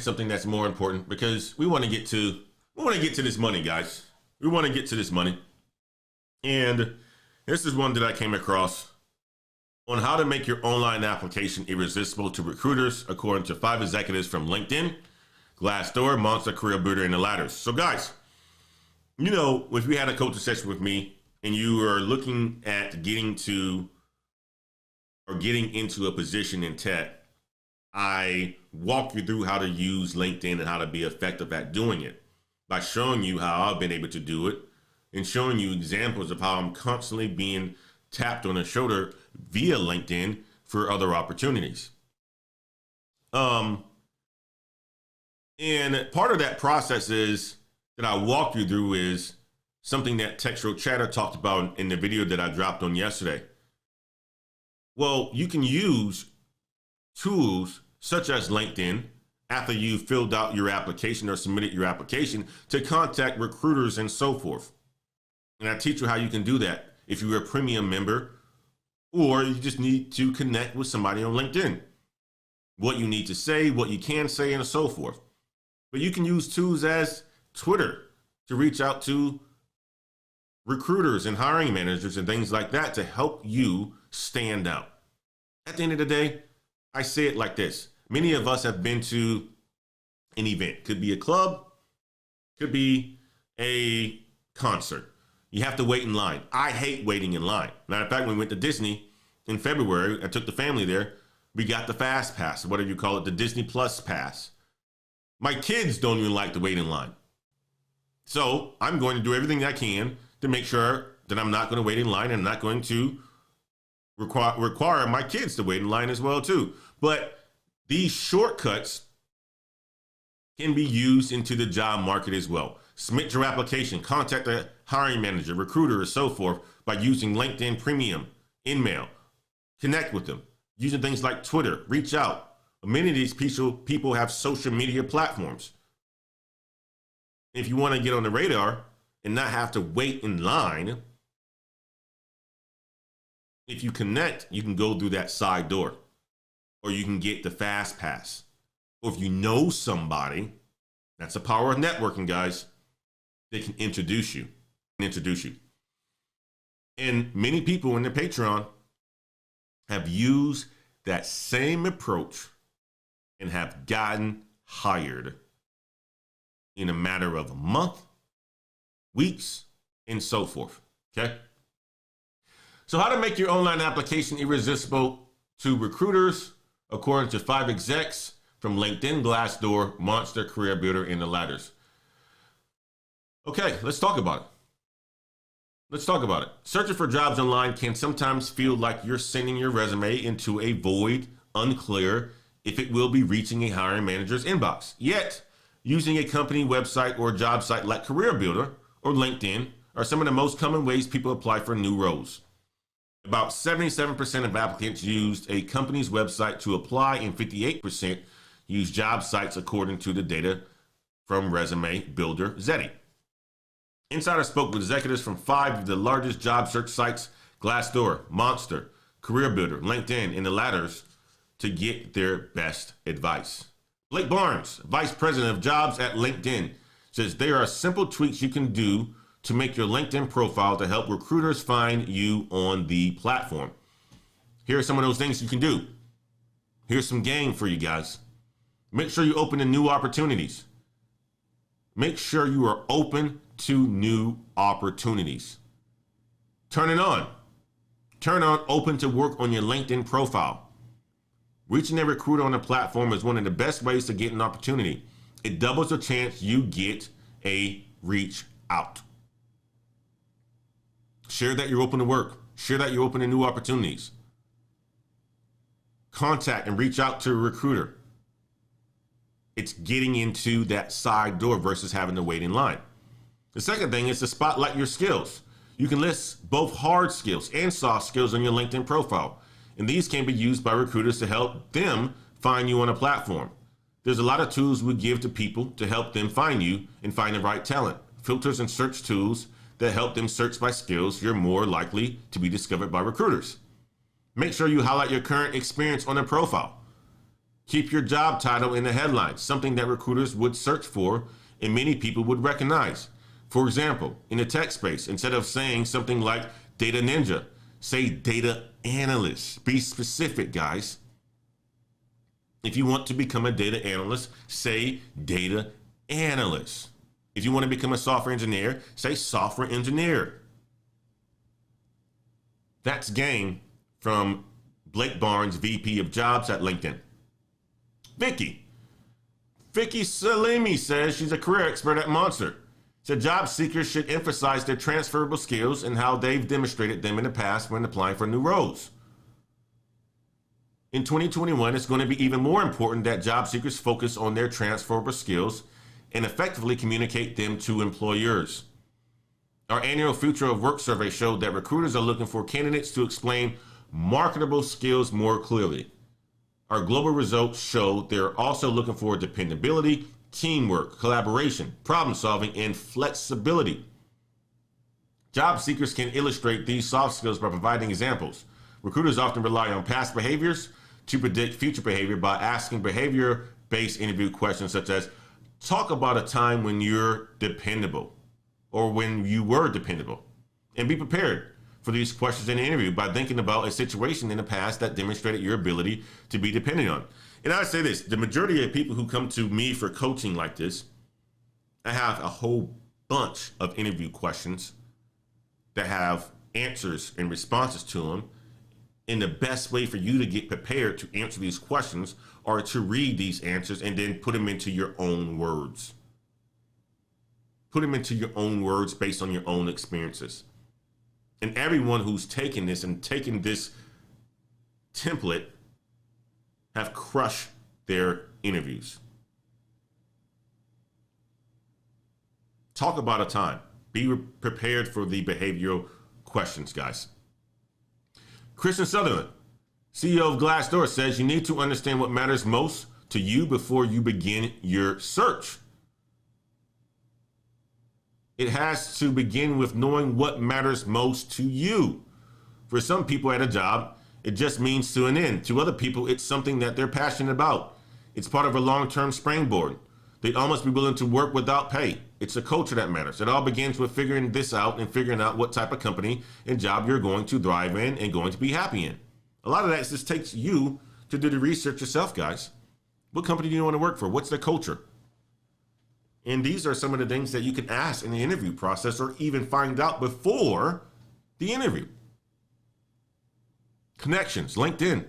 at something that's more important because we want to get to this money, guys. We want to get to this money. And this is one that I came across on how to make your online application irresistible to recruiters, according to 5 executives from LinkedIn, Glassdoor, Monster, Career Builder, and the Ladders. So guys, you know, if you had a coaching session with me and you are looking at getting into a position in tech, I walk you through how to use LinkedIn and how to be effective at doing it by showing you how I've been able to do it and showing you examples of how I'm constantly being tapped on the shoulder via LinkedIn for other opportunities. And part of that process is that I walk you through is something that Untitled Chapter talked about in the video that I dropped on yesterday. Well, you can use tools such as LinkedIn after you filled out your application or submitted your application to contact recruiters and so forth. And I teach you how you can do that if you're a premium member or you just need to connect with somebody on LinkedIn. What you need to say, what you can say, and so forth. But you can use tools as Twitter to reach out to recruiters and hiring managers and things like that to help you stand out. At the end of the day, I say it like this. Many of us have been to an event. Could be a club, could be a concert. You have to wait in line. I hate waiting in line. Matter of fact, when we went to Disney in February, I took the family there. We got the fast pass, whatever you call it, the Disney Plus pass. My kids don't even like to wait in line. So I'm going to do everything I can to make sure that I'm not going to wait in line and I'm not going to require my kids to wait in line as well too. But these shortcuts can be used into the job market as well. Submit your application, contact a hiring manager, recruiter, or so forth by using LinkedIn Premium, InMail, connect with them, using things like Twitter, reach out. Many of these people have social media platforms. If you want to get on the radar and not have to wait in line, if you connect, you can go through that side door, or you can get the fast pass. Or if you know somebody, that's the power of networking, guys, they can introduce you. And many people in the Patreon have used that same approach and have gotten hired in a matter of a month, weeks, and so forth, okay? So how to make your online application irresistible to recruiters, according to 5 execs from LinkedIn, Glassdoor, Monster, Career Builder, and the Ladders. Okay, let's talk about it. Searching for jobs online can sometimes feel like you're sending your resume into a void, unclear if it will be reaching a hiring manager's inbox. Yet, using a company website or a job site like Career Builder or LinkedIn are some of the most common ways people apply for new roles. About 77% of applicants used a company's website to apply, and 58% use job sites, according to the data from resume builder Zeti. Insider spoke with executives from 5 of the largest job search sites, Glassdoor, Monster, Career Builder, LinkedIn, and the Ladders, to get their best advice. Blake Barnes, Vice President of Jobs at LinkedIn, says there are simple tweaks you can do to make your LinkedIn profile to help recruiters find you on the platform. Here are some of those things you can do. Here's some game for you guys. Make sure you open to new opportunities. Make sure you are open to new opportunities. Turn it on. Turn on open to work on your LinkedIn profile. Reaching a recruiter on a platform is one of the best ways to get an opportunity. It doubles the chance you get a reach out. Share that you're open to work. Share that you're open to new opportunities. Contact and reach out to a recruiter. It's getting into that side door versus having to wait in line. The second thing is to spotlight your skills. You can list both hard skills and soft skills on your LinkedIn profile, and these can be used by recruiters to help them find you on a platform. There's a lot of tools we give to people to help them find you and find the right talent. Filters and search tools that help them search by skills you're more likely to be discovered by recruiters. Make sure you highlight your current experience on a profile. Keep your job title in the headlines, something that recruiters would search for and many people would recognize. For example, in the tech space, instead of saying something like data ninja, say data analyst. Be specific, guys. If you want to become a data analyst, say data analyst. If you want to become a software engineer, say software engineer. That's game from Blake Barnes, VP of Jobs at LinkedIn. Vicky Salimi says she's a career expert at Monster. Said job seekers should emphasize their transferable skills and how they've demonstrated them in the past when applying for new roles. In 2021, it's going to be even more important that job seekers focus on their transferable skills and effectively communicate them to employers. Our annual Future of Work survey showed that recruiters are looking for candidates to explain marketable skills more clearly. Our global results show they're also looking for dependability, teamwork, collaboration, problem solving, and flexibility. Job seekers can illustrate these soft skills by providing examples. Recruiters often rely on past behaviors to predict future behavior by asking behavior-based interview questions such as, talk about a time when you're dependable or when you were dependable, and be prepared for these questions in the interview by thinking about a situation in the past that demonstrated your ability to be dependent on. And I say this, the majority of people who come to me for coaching like this, I have a whole bunch of interview questions that have answers and responses to them. And the best way for you to get prepared to answer these questions are to read these answers and then put them into your own words. Put them into your own words based on your own experiences. And everyone who's taken this and taken this template have crushed their interviews. Talk about a time. Be prepared for the behavioral questions, guys. Christian Sutherland, CEO of Glassdoor, says you need to understand what matters most to you before you begin your search. It has to begin with knowing what matters most to you. For some people at a job, it just means to an end. To other people, it's something that they're passionate about. It's part of a long-term springboard. They'd almost be willing to work without pay. It's a culture that matters. It all begins with figuring this out and figuring out what type of company and job you're going to thrive in and going to be happy in. A lot of that just takes you to do the research yourself, guys. What company do you want to work for? What's their culture? And these are some of the things that you can ask in the interview process or even find out before the interview. Connections, LinkedIn,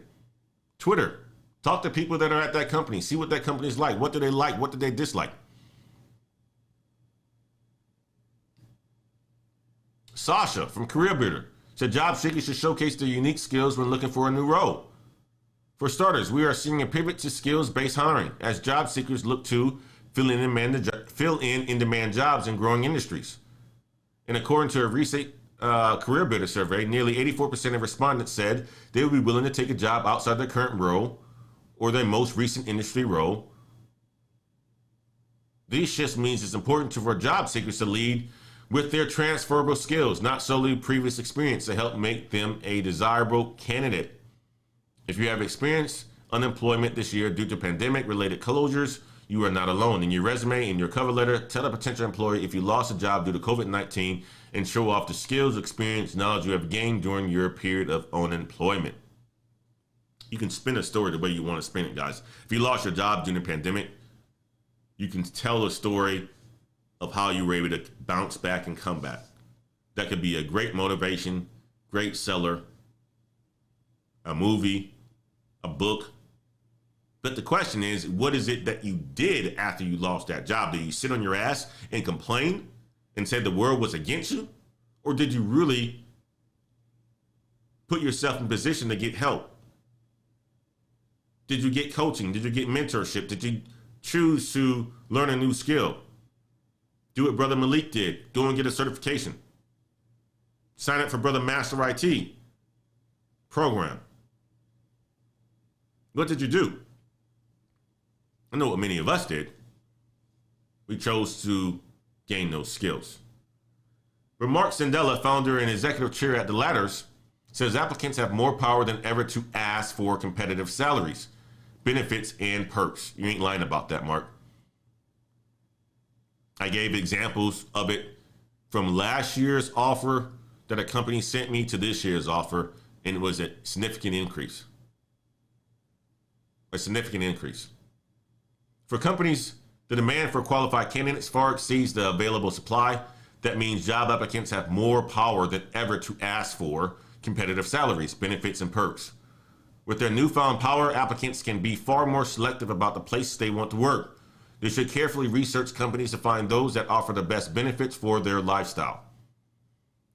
Twitter. Talk to people that are at that company. See what that company is like. What do they like? What do they dislike? Sasha from Career Builder said job seekers should showcase their unique skills when looking for a new role. For starters, we are seeing a pivot to skills-based hiring as job seekers look to fill in in-demand jobs in growing industries. And according to a recent Career Builder survey, nearly 84% of respondents said they would be willing to take a job outside their current role or their most recent industry role. This just means it's important for job seekers to lead with their transferable skills, not solely previous experience, to help make them a desirable candidate. If you have experienced unemployment this year due to pandemic-related closures, you are not alone. In your resume, in your cover letter, tell a potential employer if you lost a job due to COVID-19 and show off the skills, experience, knowledge you have gained during your period of unemployment. You can spin a story the way you want to spin it, guys. If you lost your job during the pandemic, you can tell a story of how you were able to bounce back and come back. That could be a great motivation, great seller, a movie, a book. But the question is, what is it that you did after you lost that job? Did you sit on your ass and complain and say the world was against you? Or did you really put yourself in position to get help? Did you get coaching? Did you get mentorship? Did you choose to learn a new skill? Do what Brother Malik did. Go and get a certification. Sign up for Brother Master IT program. What did you do? I know what many of us did. We chose to gain those skills. But Mark Sandella, founder and executive chair at The Ladders, says applicants have more power than ever to ask for competitive salaries. benefits and perks. You ain't lying about that, Mark. I gave examples of it from last year's offer that a company sent me to this year's offer, and it was a significant increase. A significant increase. For companies, the demand for qualified candidates far exceeds the available supply. That means job applicants have more power than ever to ask for competitive salaries, benefits, and perks. With their newfound power, applicants can be far more selective about the places they want to work. They should carefully research companies to find those that offer the best benefits for their lifestyle.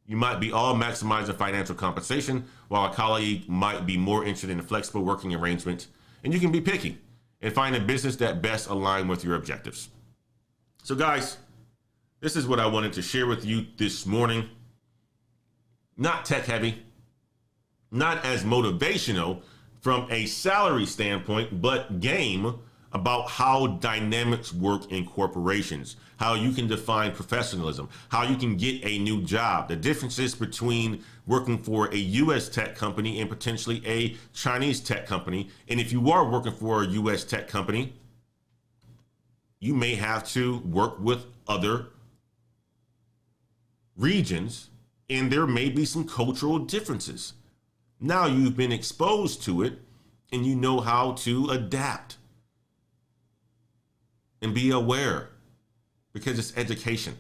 You might be all maximizing financial compensation, while a colleague might be more interested in a flexible working arrangement, and you can be picky and find a business that best aligns with your objectives. So guys, this is what I wanted to share with you this morning. Not tech heavy, not as motivational from a salary standpoint, but game about how dynamics work in corporations, how you can define professionalism, how you can get a new job, the differences between working for a US tech company and potentially a Chinese tech company. And if you are working for a US tech company, you may have to work with other regions, and there may be some cultural differences. Now you've been exposed to it, and you know how to adapt and be aware, because it's education.